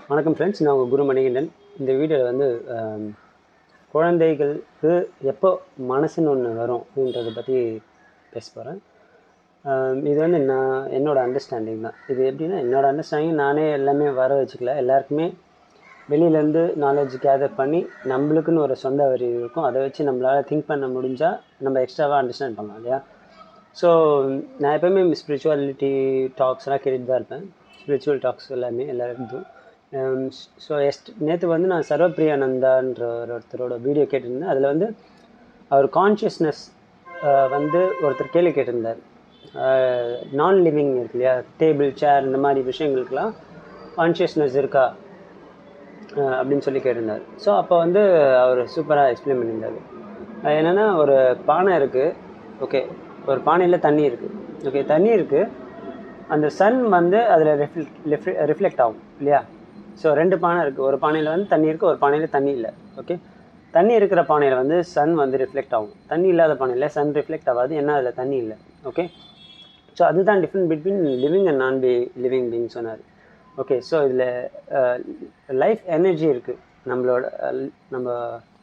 வணக்கம் ஃப்ரெண்ட்ஸ், நான் உங்கள் குரு மணிகண்டன். இந்த வீடியோவில் வந்து குழந்தைகளுக்கு எப்போ மனசுன்னு ஒன்று வரும் அப்படின்றத பற்றி பேச போகிறேன். இது வந்து என்னோடய அண்டர்ஸ்டாண்டிங் தான். இது எப்படின்னா, என்னோடய அண்டர்ஸ்டாண்டிங் நானே எல்லாமே வர வச்சுக்கல. எல்லாருக்குமே வெளியிலேருந்து நாலேஜ் கேதர் பண்ணி நம்மளுக்குன்னு ஒரு சொந்த வரி இருக்கும். அதை வச்சு நம்மளால் திங்க் பண்ண முடிஞ்சால் நம்ம எக்ஸ்ட்ராவாக அண்டர்ஸ்டாண்ட் பண்ணலாம் இல்லையா? ஸோ நான் எப்போயுமே ஸ்பிரிச்சுவாலிட்டி டாக்ஸ்லாம் கேட்டுட்டு தான் இருப்பேன். ஸ்பிரிச்சுவல் டாக்ஸ் எல்லாருக்கும். ஸோ நேற்று வந்து நான் சர்வப்பிரியானந்தான்ற ஒருத்தரோட வீடியோ கேட்டிருந்தேன். அதில் வந்து அவர் கான்ஷியஸ்னஸ் வந்து ஒருத்தர் கேள்வி கேட்டிருந்தார். நான் லிவிங் இருக்கு இல்லையா, டேபிள் சேர் இந்த மாதிரி விஷயங்களுக்கெல்லாம் கான்ஷியஸ்னஸ் இருக்கா அப்படின்னு சொல்லி கேட்டிருந்தார். ஸோ அப்போ வந்து அவர் சூப்பராக எக்ஸ்பிளைன் பண்ணியிருந்தார். என்னென்னா, ஒரு பானை இருக்குது, ஓகே, ஒரு பானையில் தண்ணி இருக்குது, ஓகே, தண்ணி இருக்குது, அந்த சன் வந்து அதில் ரிஃப்ளெக்ட் ஆகும் இல்லையா? ஸோ 2 பானை இருக்குது. ஒரு பானையில் வந்து தண்ணி இருக்குது, ஒரு பானையில் தண்ணி இல்லை. ஓகே, தண்ணி இருக்கிற பானையில் வந்து சன் வந்து ரிஃப்ளெக்ட் ஆகும், தண்ணி இல்லாத பானையில் சன் ரிஃப்ளெக்ட் ஆகாது, ஏன்னா அதில் தண்ணி இல்லை. ஓகே, ஸோ அதுதான் different between living and non living being சொன்னார். ஓகே, ஸோ இதில் லைஃப் எனர்ஜி இருக்குது நம்ம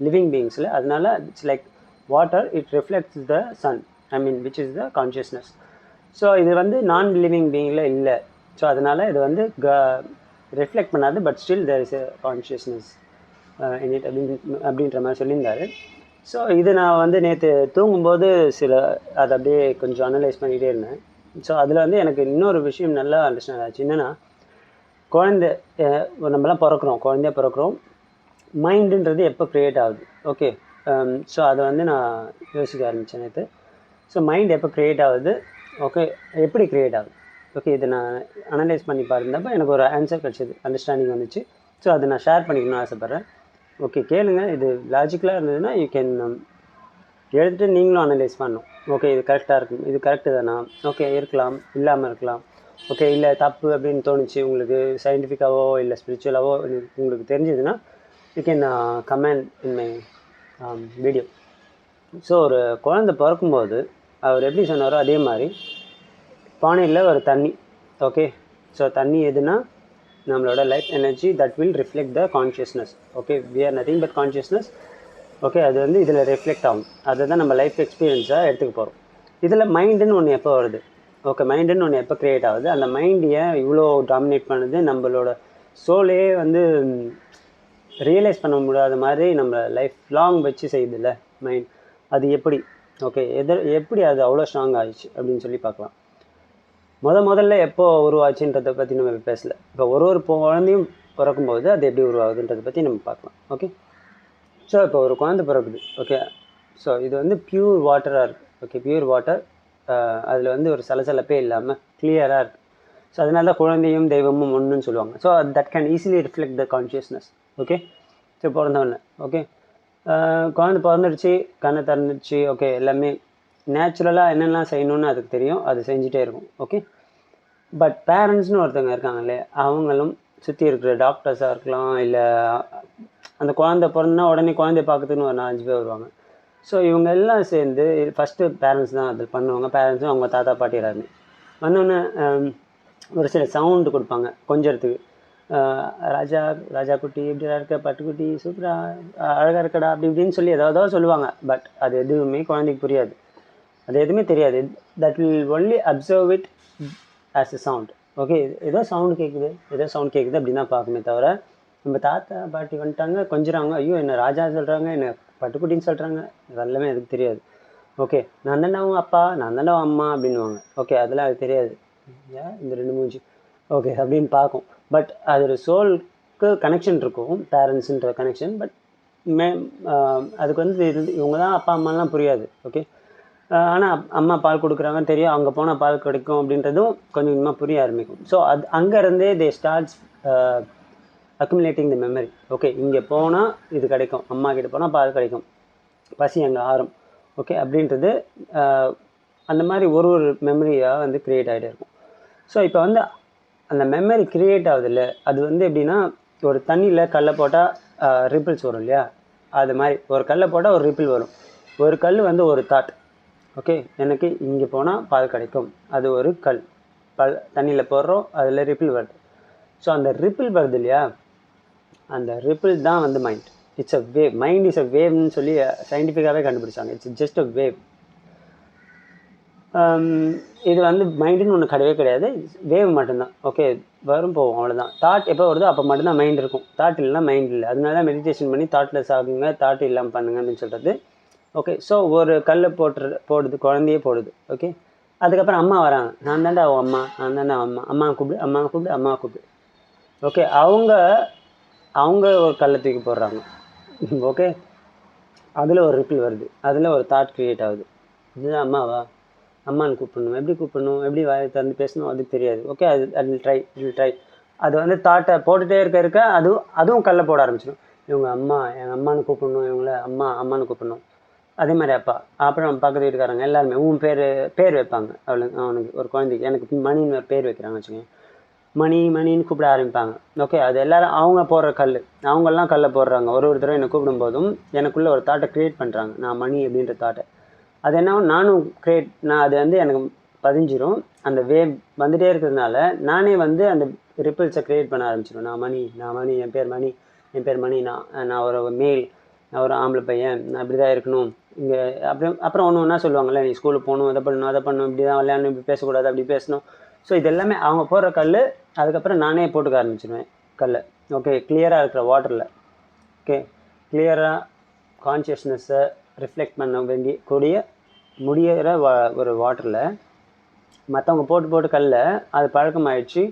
லிவிங் பீயிங்ஸில். அதனால it's like water, it reflects the sun, which is the consciousness. So இது வந்து நான் லிவிங் பீயிங்கில் இல்லை. ஸோ அதனால் இது வந்து ரிஃப்ளெக்ட் பண்ணாது, but still there is a consciousness in it அப்படின்ற மாதிரி சொல்லியிருந்தார். ஸோ இது நான் வந்து நேற்று தூங்கும்போது அதை அப்படியே கொஞ்சம் அனலைஸ் பண்ணிகிட்டே இருந்தேன். ஸோ அதில் வந்து எனக்கு இன்னொரு விஷயம் நல்லா அண்டர்ஸ்டாண்ட் ஆச்சு. என்னென்னா, நம்மலாம் குழந்தையாக பிறக்கிறோம், மைண்டுன்றது எப்போ க்ரியேட் ஆகுது? ஓகே, ஸோ அதை வந்து நான் யோசிக்க ஆரம்பித்தேன் நேற்று. ஸோ மைண்ட் எப்போ க்ரியேட் ஆகுது, ஓகே, எப்படி க்ரியேட் ஆகுது? ஓகே, இதை நான் அனலைஸ் பண்ணி பாருந்தப்போ எனக்கு ஒரு ஆன்சர் கிடச்சிது, அண்டர்ஸ்டாண்டிங் வந்துச்சு. ஸோ அதை நான் ஷேர் பண்ணிக்கணும்னு ஆசைப்பட்றேன். ஓகே, கேளுங்க. இது லாஜிக்கலாக இருந்ததுன்னா யூ கேன் எடுத்துகிட்டு நீங்களும் அனலைஸ் பண்ணணும். ஓகே, இது கரெக்டாக இருக்கும், இது கரெக்டு தானா? ஓகே, இருக்கலாம், இல்லாமல் இருக்கலாம். ஓகே, இல்லை தப்பு அப்படின்னு தோணுச்சு உங்களுக்கு, சயின்டிஃபிக்காவோ இல்லை ஸ்பிரிச்சுவலாவோ உங்களுக்கு தெரிஞ்சதுன்னா you can comment in my video. So ஒரு குழந்தை பிறக்கும்போது அவர் எப்படி சொன்னாரோ அதே மாதிரி பானையில் ஒரு தண்ணி. ஓகே, ஸோ தண்ணி எதுனா நம்மளோட life energy, that will reflect the consciousness. Okay, we are nothing but consciousness. Okay, அது வந்து இதில் ரிஃப்ளெக்ட் ஆகும். அதை தான் நம்ம லைஃப் எக்ஸ்பீரியன்ஸாக எடுத்துக்க போகிறோம். இதில் மைண்டுன்னு ஒன்று எப்போ வருது? ஓகே, மைண்டுன்னு ஒன்று எப்போ க்ரியேட் ஆகுது? அந்த மைண்ட் ஏன் இவ்வளோ டாமினேட் பண்ணுது? நம்மளோட சோலே வந்து ரியலைஸ் பண்ண முடியாத மாதிரி நம்ம லைஃப் லாங் வச்சு செய்யுதுல்ல மைண்ட், அது எப்படி? ஓகே, எப்படி அது அவ்வளோ ஸ்ட்ராங் ஆகிடுச்சு அப்படின்னு சொல்லி பார்க்கலாம். முதல்ல எப்போ உருவாச்சுன்றதை பற்றி நம்ம பேசல. இப்போ ஒரு குழந்தையும் பிறக்கும்போது அது எப்படி உருவாகுதுன்றதை பற்றி நம்ம பார்க்கலாம். ஓகே, ஸோ இப்போ ஒரு குழந்தை பிறக்குது. ஓகே, ஸோ இது வந்து பியூர் வாட்டராக இருக்குது. ஓகே, பியூர் வாட்டர், அதில் வந்து ஒரு சலசலப்பே இல்லாமல் கிளியராக இருக்குது. ஸோ அதனால தான் குழந்தையும் தெய்வமும் ஒன்றுன்னு சொல்லுவாங்க. So that can easily reflect the consciousness. Okay, so பிறந்தவொடனே ஓகே, குழந்தை பிறந்துடுச்சு, கண்ணை திறந்துடுச்சு. ஓகே, எல்லாமே நேச்சுரலாக என்னெல்லாம் செய்யணும்னு அதுக்கு தெரியும், அது செஞ்சுட்டே இருக்கும். ஓகே, பட் பேரண்ட்ஸ்னு ஒருத்தவங்க இருக்காங்களே, அவங்களும் சுற்றி இருக்கிற டாக்டர்ஸாக இருக்கலாம், இல்லை அந்த குழந்தை பிறந்தா உடனே குழந்தைய பார்க்கறதுக்குன்னு ஒரு 4-5 பேர் வருவாங்க. ஸோ இவங்க எல்லாம் சேர்ந்து ஃபஸ்ட்டு பேரண்ட்ஸ் தான் அது பண்ணுவாங்க. பேரண்ட்ஸும் அவங்க தாத்தா பாட்டிறாரு வந்தோடனே ஒரு சில சவுண்டு கொடுப்பாங்க கொஞ்சத்துக்கு. ராஜா குட்டி இப்படியா இருக்க, பட்டுக்குட்டி சூப்பராக அழகாக இருக்கடா, அப்படி இப்படின்னு சொல்லி ஏதாவது சொல்லுவாங்க. பட் அது எதுவுமே குழந்தைக்கு புரியாது, அது எதுவுமே தெரியாது. That will only observe it as a sound. Okay, ஏதோ சவுண்டு கேட்குது அப்படின்னு தான் பார்க்குமே தவிர, நம்ம தாத்தா பாட்டி வந்துட்டாங்க கொஞ்சிறாங்க, ஐயோ என்ன ராஜா சொல்கிறாங்க, என்ன பட்டுக்குட்டின்னு சொல்கிறாங்க, அதெல்லாமே அதுக்கு தெரியாது. ஓகே, நான் தானே அவங்க அப்பா, நான் தானே அம்மா அப்படின்வாங்க. ஓகே, அதெல்லாம் அது தெரியாது. ஏன் இந்த 2 மூஞ்சி ஓகே அப்படின்னு பார்க்கும். பட் அதோட சோலுக்கு கனெக்ஷன் இருக்கும், பேரண்ட்ஸுன்ற கனெக்ஷன். பட் அதுக்கு வந்து இவங்க தான் அப்பா அம்மாலாம் புரியாது. ஓகே, ஆனால் அம்மா பால் கொடுக்குறாங்கன்னு தெரியும், அங்கே போனால் பால் கிடைக்கும் அப்படின்றதும் கொஞ்சம் கொஞ்சமாக புரிய ஆரம்பிக்கும். ஸோ அது அங்கேருந்தே they starts accumulating the memory. Okay, இங்கே போனால் இது கிடைக்கும், அம்மா கிட்ட போனால் பால் கிடைக்கும், பசி அங்கே ஆறும். ஓகே, அப்படின்றது அந்த மாதிரி ஒரு மெமரியாக வந்து க்ரியேட் ஆகிட்டே இருக்கும். ஸோ இப்போ வந்து அந்த மெமரி க்ரியேட் ஆகுது இல்லை, அது வந்து எப்படின்னா, ஒரு தண்ணியில் கல்லை போட்டால் ரிப்பிள்ஸ் வரும் இல்லையா, அது மாதிரி ஒரு கல்லை போட்டால் ஒரு ரிப்பிள் வரும். ஒரு கல் வந்து ஒரு தாட். ஓகே, எனக்கு இங்கே போனால் பால் கிடைக்கும், அது ஒரு கல் தண்ணியில் போடுறோம், அதில் ரிப்பிள் வருது. ஸோ அந்த ரிப்பிள் வருது இல்லையா, அந்த ரிப்பிள் தான் வந்து mind. It's a wave. Mind is a வேவ்னு சொல்லி சயின்டிஃபிக்காகவே கண்டுபிடிச்சாங்க. It's just a wave. இது வந்து மைண்டுன்னு ஒன்று கிடையவே கிடையாது, வேவ் மட்டும்தான். ஓகே, வரும் போகும், அவ்வளோதான். தாட் எப்போ வருதோ அப்போ மட்டும்தான் மைண்ட் இருக்கும். தாட் இல்லைனா மைண்ட் இல்லை. அதனால தான் மெடிடேஷன் பண்ணி தாட்லெஸ் ஆகுங்க, தாட் இல்லாமல் பண்ணுங்க அப்படின்னு சொல்கிறது. ஓகே, ஸோ ஒரு கல்லை போடுது, குழந்தையே போடுது. ஓகே, அதுக்கப்புறம் அம்மா வராங்க. நான் தாண்டா அவன் அம்மா, நான் தாண்டா அம்மா, அம்மாவை கூப்பிடு, அம்மாவை கூப்பிடு, அம்மாவை கூப்பிடு. ஓகே, அவங்க ஒரு கல்லை தூக்கி போடுறாங்க. ஓகே, அதில் ஒரு ரிப்பிள் வருது, அதில் ஒரு தாட் க்ரியேட் ஆகுது. இதுதான் அம்மாவா, அம்மான்னு கூப்பிடணும், எப்படி கூப்பிடணும், எப்படி வாயை திறந்து பேசணும், அதுக்கு தெரியாது. ஓகே, அது ட்ரை. அது வந்து தாட்டை போட்டுகிட்டே இருக்க அதுவும் கல்லை போட ஆரம்பிச்சிடும். இவங்க அம்மா, எங்கள் அம்மானு கூப்பிடணும், இவங்கள அம்மானு கூப்பிடணும். அதே மாதிரி அப்பா, அப்புறம் பக்கத்து வீட்டுக்காரங்க எல்லாருமே உன் பேர் வைப்பாங்க. அவனுக்கு ஒரு குழந்தைக்கு, எனக்கு மணின்னு பேர் வைக்கிறாங்க வச்சுக்கோங்க, மணின்னு கூப்பிட ஆரம்பிப்பாங்க. ஓகே, அது எல்லாரும் அவங்க போடுற கல், அவங்கெல்லாம் கல்லை போடுறாங்க. ஒரு தடவை என்னை கூப்பிடும் போதும் எனக்குள்ளே ஒரு தாட்டை க்ரியேட் பண்ணுறாங்க, நான் மணி அப்படின்ற தாட்டை. அது என்ன, நானும் அது வந்து எனக்கு பதிஞ்சிரும். அந்த வேவ் வந்துகிட்டே இருக்கிறதுனால நானே வந்து அந்த ரிப்பிள்ஸை க்ரியேட் பண்ண ஆரம்பிச்சிடும். நான் மணி, என் பேர் மணி, நான் ஒரு மேல், நான் ஒரு ஆம்பளை பையன், நான் இப்படி தான் இருக்கணும் இங்கே. அப்புறம் ஒன்று சொல்லுவாங்கள்ல, நீ ஸ்கூலுக்கு போகணும், அதை பண்ணணும், இப்படி தான் விளையாடணும், இப்படி பேசக்கூடாது, அப்படி பேசணும். ஸோ இது எல்லாமே அவங்க போடுற கல். அதுக்கப்புறம் நானே போட்டுக்க ஆரம்பிச்சிடுவேன் கல்லை. ஓகே, கிளியராக இருக்கிற வாட்டரில். ஓகே, கிளியராக கான்ஷியஸ்னஸை ரிஃப்ளெக்ட் பண்ண முடிகிற ஒரு வாட்டரில் மற்றவங்க போட்டு கல்ல அது பழக்கமாகிடுச்சு.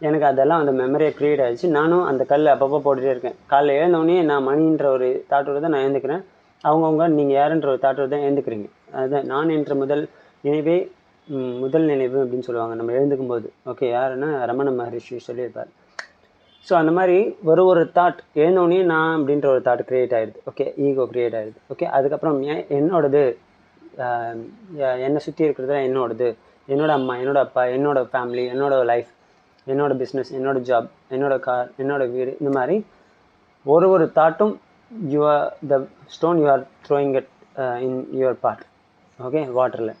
எனக்கு அதெல்லாம் அந்த மெமரியை க்ரியேட் ஆகிடுச்சு. நானும் அந்த கல் அப்பப்போ போட்டுகிட்டே இருக்கேன். காலைல எழுந்தோடனே நான் மணின்ற ஒரு தாட்டோடு தான் நான் எழுந்துக்கிறேன். அவங்கவுங்க நீங்கள் யாருன்ற ஒரு தாட்டோடு தான் எழுந்துக்கிறீங்க. அதுதான் நான் என்ற முதல் நினைவு அப்படின்னு சொல்லுவாங்க நம்ம எழுந்துக்கும் போது. ஓகே, யாருன்னா ரமண மகரிஷி சொல்லியிருப்பார். ஸோ அந்த மாதிரி ஒரு தாட் எழுந்தோடனே நான் அப்படின்ற ஒரு தாட் க்ரியேட் ஆகிடுது. ஓகே, ஈகோ க்ரியேட் ஆகிடுது. ஓகே, அதுக்கப்புறம் என்னோடது, என்னை சுற்றி இருக்கிறது என்னோடது, என்னோடய அம்மா, என்னோடய அப்பா, என்னோடய ஃபேமிலி, என்னோடய லைஃப், என்னோடய பிஸ்னஸ், என்னோடய ஜாப், என்னோடய கார், என்னோடய வீடு. இந்த மாதிரி ஒரு தாட்டும் the stone you are throwing it in your part. Okay, வாட்டரில்.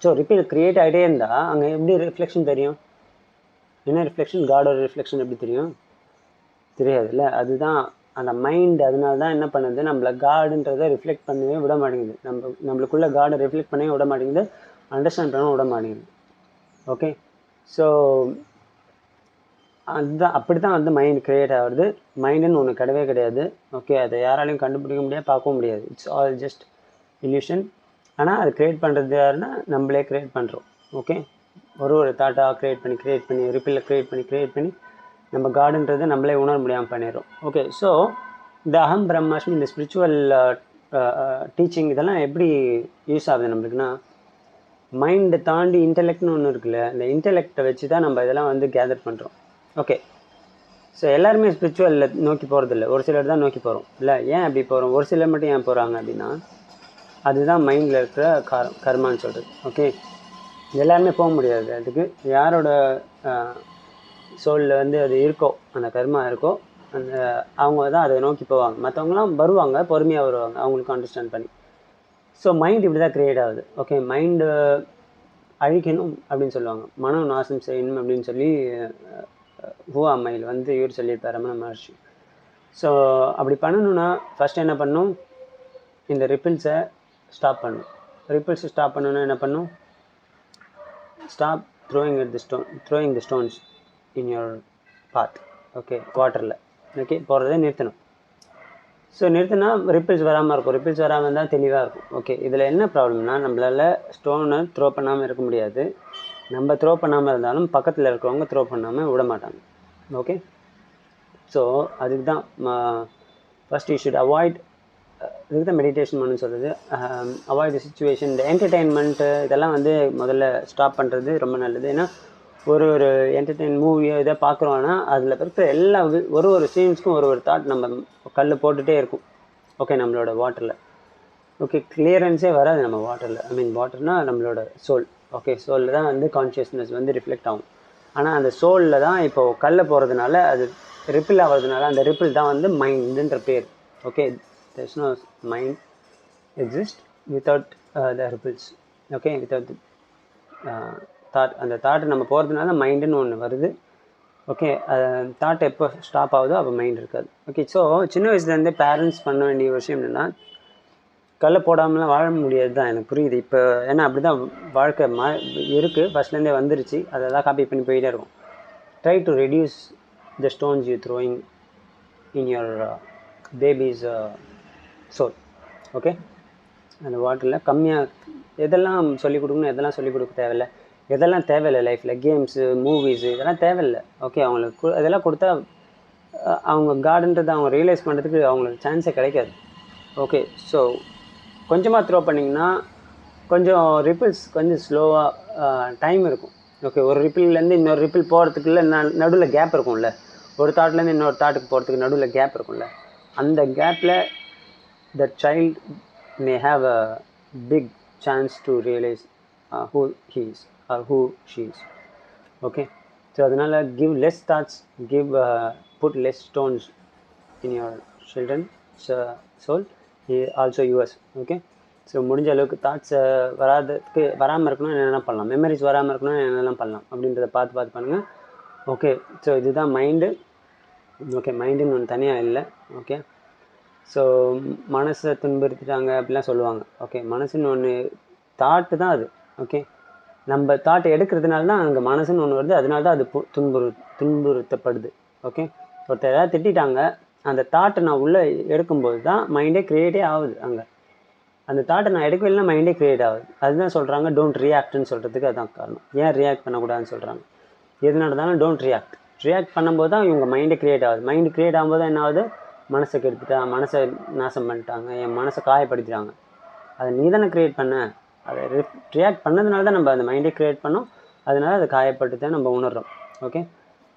ஸோ ரிப்பீட் க்ரியேட் ஆகிட்டே இருந்தால் அங்கே எப்படி ரிஃப்ளெக்ஷன் தெரியும்? என்ன ரிஃப்ளெக்ஷன்? காடோட ரிஃப்ளெக்ஷன் எப்படி தெரியும்? தெரியாதுல்ல. அதுதான் அந்த மைண்ட். அதனால தான் என்ன பண்ணுது, நம்மளை காடுன்றதை ரிஃப்ளெக்ட் பண்ணவே விட மாட்டேங்குது. நம்மளுக்குள்ளே காடை ரிஃப்ளெக்ட் பண்ணவே விட மாட்டேங்குது, அண்டர்ஸ்டாண்ட் பண்ண விட மாட்டேங்குது. ஓகே, ஸோ அதுதான் அப்படி தான் வந்து மைண்ட் க்ரியேட் ஆகுது. மைண்டுன்னு ஒன்று கிடையவே கிடையாது. ஓகே, அதை யாராலையும் கண்டுபிடிக்க முடியாது, பார்க்கவும் முடியாது. It's all just illusion. ஆனால் அது க்ரியேட் பண்ணுறது யாருன்னா நம்மளே க்ரியேட் பண்ணுறோம். ஓகே, ஒரு தாட்டாக க்ரியேட் பண்ணி ரிப்பில் க்ரியேட் பண்ணி நம்ம காடுன்றதை நம்மளே உணர முடியாமல் பண்ணிடுறோம். ஓகே, ஸோ இந்த அகம் பிரம்மாஸ்மி, இந்த ஸ்பிரிச்சுவல் டீச்சிங் இதெல்லாம் எப்படி யூஸ் ஆகுது நம்மளுக்குன்னா, மைண்டை தாண்டி இன்டெலெக்ட்னு ஒன்று இருக்குல்ல, இந்த இன்டெலெக்டை வச்சு தான் நம்ம இதெல்லாம் வந்து கேதர் பண்ணுறோம். ஓகே, ஸோ எல்லாருமே ஸ்பிரிச்சுவலில் நோக்கி போகிறதில்ல, ஒரு சிலர் தான் நோக்கி போகிறோம் இல்லை. ஏன் அப்படி போகிறோம்? ஒரு சிலர் மட்டும் ஏன் போகிறாங்க அப்படின்னா, அதுதான் மைண்டில் இருக்கிற கர்மான்னு சொல்கிறது. ஓகே, எல்லாருமே போக முடியாது. அதுக்கு யாரோட சோலில் வந்து அது இருக்கோ, அந்த கர்மா இருக்கோ, அவங்க தான் அதை நோக்கி போவாங்க. மற்றவங்களாம் வருவாங்க, பொறுமையாக வருவாங்க, அவங்களுக்கு அண்டர்ஸ்டாண்ட் பண்ணி. ஸோ மைண்ட் இப்படி தான் க்ரியேட் ஆகுது. ஓகே, மைண்டு அழிக்கணும் அப்படின்னு சொல்லுவாங்க, மனம் நாசம் செய்யணும் அப்படின்னு சொல்லி ஹூவா மைல் வந்து இவர் சொல்லியிருப்பார், ரமண மகர்ஷி. ஸோ அப்படி பண்ணணுன்னா ஃபஸ்ட்டு என்ன பண்ணணும், இந்த ரிப்பிள்ஸை ஸ்டாப் பண்ணணும். ரிப்பிள்ஸை ஸ்டாப் பண்ணணுன்னா என்ன பண்ணணும், stop throwing the stones in your path. Okay, வாட்டரில். ஓகே, போகிறத நிறுத்தணும். ஸோ நிறுத்தினா ரிப்பிள்ஸ் வராமல் இருக்கும். ரிப்பிள்ஸ் வராமல் இருந்தால் தெளிவாக இருக்கும். ஓகே, இதில் என்ன ப்ராப்ளம்னா, நம்மளால் ஸ்டோனை த்ரோ பண்ணாமல் இருக்க முடியாது. நம்ம த்ரோ பண்ணாமல் இருந்தாலும் பக்கத்தில் இருக்கிறவங்க த்ரோ பண்ணாமல் விட மாட்டாங்க. ஓகே, ஸோ அதுக்கு தான் ஃபஸ்ட் யூ ஷுட் அவாய்ட். இதுக்கு தான் மெடிடேஷன் பண்ணு சொல்கிறது. Avoid the situation. இந்த என்டர்டெயின்மெண்ட்டு இதெல்லாம் வந்து முதல்ல ஸ்டாப் பண்ணுறது ரொம்ப நல்லது. ஏன்னா ஒரு என்டர்டெயின் மூவியோ இதை பார்க்குறோன்னா அதில் இருக்கிற எல்லா ஒரு சீன்ஸ்க்கும் ஒரு தாட் நம்ம கல் போட்டுகிட்டே இருக்கும். ஓகே, நம்மளோட வாட்டரில். ஓகே, கிளியரன்ஸே வராது நம்ம வாட்டரில். வாட்டர்னால் நம்மளோட சோல். ஓகே, சோலில் தான் வந்து கான்ஷியஸ்னஸ் வந்து ரிஃப்ளெக்ட் ஆகும். ஆனால் அந்த சோலில் தான் இப்போது கல்லை போகிறதுனால அது ரிப்பிள் ஆகிறதுனால அந்த ரிப்பிள் தான் வந்து மைண்டுன்ற பேர். Okay, there's no mind exist without the ripples. Okay, without the thought. அந்த தாட் நம்ம போகிறதுனால மைண்டுன்னு ஒன்று வருது. ஓகே, தாட் எப்போ ஸ்டாப் ஆகுதோ அப்போ மைண்ட் இருக்காது. ஓகே, ஸோ சின்ன வயசுலேருந்தே பேரண்ட்ஸ் பண்ண வேண்டிய விஷயம் என்னென்னா, கல்லை போடாமலாம் வாழ முடியாது தான், எனக்கு புரியுது. இப்போ ஏன்னா அப்படி தான் வாழ்க்கை இருக்குது, ஃபஸ்ட்லேருந்தே வந்துருச்சு, அதெல்லாம் காப்பி பண்ணி போயிட்டே இருக்கும். Try to reduce the stones you throwing in your baby's soul. Okay, அந்த வாட்டரில் கம்மியாக எதெல்லாம் சொல்லிக் கொடுக்கணும், எதெல்லாம் சொல்லிக் கொடுக்க தேவையில்லை, எதெல்லாம் தேவையில்லை லைஃப்பில், கேம்ஸு, மூவிஸு, இதெல்லாம் தேவையில்லை. ஓகே, அவங்களுக்கு இதெல்லாம் கொடுத்தா அவங்க கார்டன்றதை அவங்க ரியலைஸ் பண்ணுறதுக்கு அவங்களுக்கு சான்ஸே கிடைக்காது. ஓகே, ஸோ கொஞ்சமாக த்ரோ பண்ணிங்கன்னா கொஞ்சம் ரிப்பிள்ஸ் கொஞ்சம் ஸ்லோவாக டைம் இருக்கும். ஓகே, ஒரு ரிப்பிள்லேருந்து இன்னொரு ரிப்பிள் போகிறதுக்குள்ள நடுவில் கேப் இருக்கும்ல, ஒரு தாட்லேருந்து இன்னொரு தாட்டுக்கு போகிறதுக்கு நடுவில் கேப் இருக்கும்ல, அந்த கேப்பில் the child may have a big chance to realise who he is or who she is. Okay, so அதனால் give less thoughts, put less stones in your children's soul, also yours. Okay, so முடிஞ்ச அளவுக்கு தாட்ஸை வராமல் இருக்கணும் என்னென்ன பண்ணலாம், memories வராமல் இருக்கணும் என்னெல்லாம் பண்ணலாம் அப்படின்றத பார்த்து பண்ணுங்கள். ஓகே, ஸோ இதுதான் மைண்டு. ஓகே, மைண்டுன்னு ஒன்று தனியாக இல்லை. ஓகே, ஸோ மனசை துன்புறுத்திட்டாங்க அப்படிலாம் சொல்லுவாங்க. ஓகே, மனசுன்னு ஒன்று தாட்டு தான் அது. ஓகே, நம்ம தாட்டை எடுக்கிறதுனால தான் அங்கே மனசுன்னு ஒன்று வருது, அதனால தான் அது துன்புறுத்தப்படுது. ஓகே, ஒருத்தர் ஏதாவது திட்டாங்க, அந்த தாட்டை நான் உள்ளே எடுக்கும்போது தான் மைண்டே க்ரியேட்டே ஆகுது. அங்கே அந்த தாட்டை நான் எடுக்கவில்லைனா மைண்டே க்ரியேட் ஆகுது. அதுதான் சொல்கிறாங்க டோன்ட் ரியாக்ட்னு சொல்கிறதுக்கு அதுதான் காரணம். ஏன் ரியாக்ட் பண்ணக்கூடாதுன்னு சொல்கிறாங்க, எது நடந்தாலும் டோன்ட் ரியாக்ட் பண்ணும்போது தான் இவங்க மைண்டே க்ரியேட் ஆகுது. மைண்டு க்ரியேட் ஆகும்போது தான் என்ன ஆகுது, மனசை கெடுத்துட்டா, மனசை நாசம் பண்ணிட்டாங்க, என் மனசை காயப்படுத்திட்டாங்க. அதை நீ தானே க்ரியேட் பண்ண, அதை ரியாக்ட் பண்ணதுனால தான் நம்ம அந்த மைண்டே க்ரியேட் பண்ணோம், அதனால அதை காயப்பட்டு தான் நம்ம உணர்றோம். ஓகே,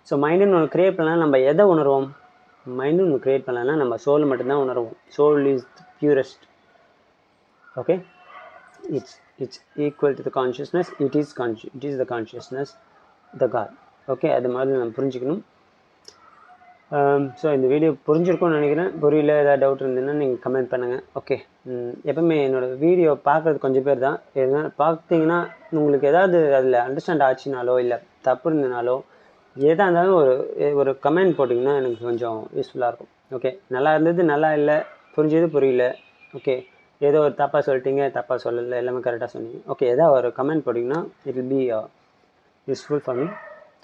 ஸோ மைண்டுன்னு ஒன்று க்ரியேட் பண்ணலாம், நம்ம எதை உணர்வோம், மைண்டுன்னு ஒன்று க்ரியேட் பண்ணலாம்னா நம்ம சோல் மட்டும்தான் உணர்வோம். Soul is purest. Okay, it's equal to the consciousness, it is the consciousness, the god. Okay, அது மாதிரி நம்ம புரிஞ்சுக்கணும். ஸோ இந்த வீடியோ புரிஞ்சிருக்கும்னு நினைக்கிறேன். புரியல, ஏதாவது டவுட் இருந்ததுன்னா நீங்கள் கமெண்ட் பண்ணுங்கள். ஓகே, எப்பவுமே என்னோடய வீடியோ பார்க்குறது கொஞ்சம் பேர் தான், எதனா பார்த்தீங்கன்னா உங்களுக்கு ஏதாவது அதில் அண்டர்ஸ்டாண்ட் ஆச்சுனாலோ இல்லை தப்பு இருந்ததுனாலோ எதாக இருந்தாலும் ஒரு கமெண்ட் போட்டிங்கன்னா எனக்கு கொஞ்சம் யூஸ்ஃபுல்லாக இருக்கும். ஓகே, நல்லா இருந்தது, நல்லா இல்லை, புரிஞ்சது, புரியல, ஓகே, ஏதோ ஒரு தப்பாக சொல்லிட்டீங்க, தப்பாக சொல்லலை, எல்லாமே கரெக்டாக சொன்னீங்க, ஓகே, ஏதாவது ஒரு கமெண்ட் போட்டிங்கன்னா it will be useful for me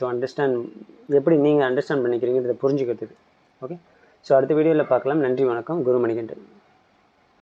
to understand, எப்படி நீங்கள் அண்டர்ஸ்டாண்ட் பண்ணிக்கிறீங்கிறத புரிஞ்சுக்கிறதுக்கு. ஓகே, ஸோ அடுத்த வீடியோவில் பார்க்கலாம். நன்றி, வணக்கம். குரு மணிகண்டன்.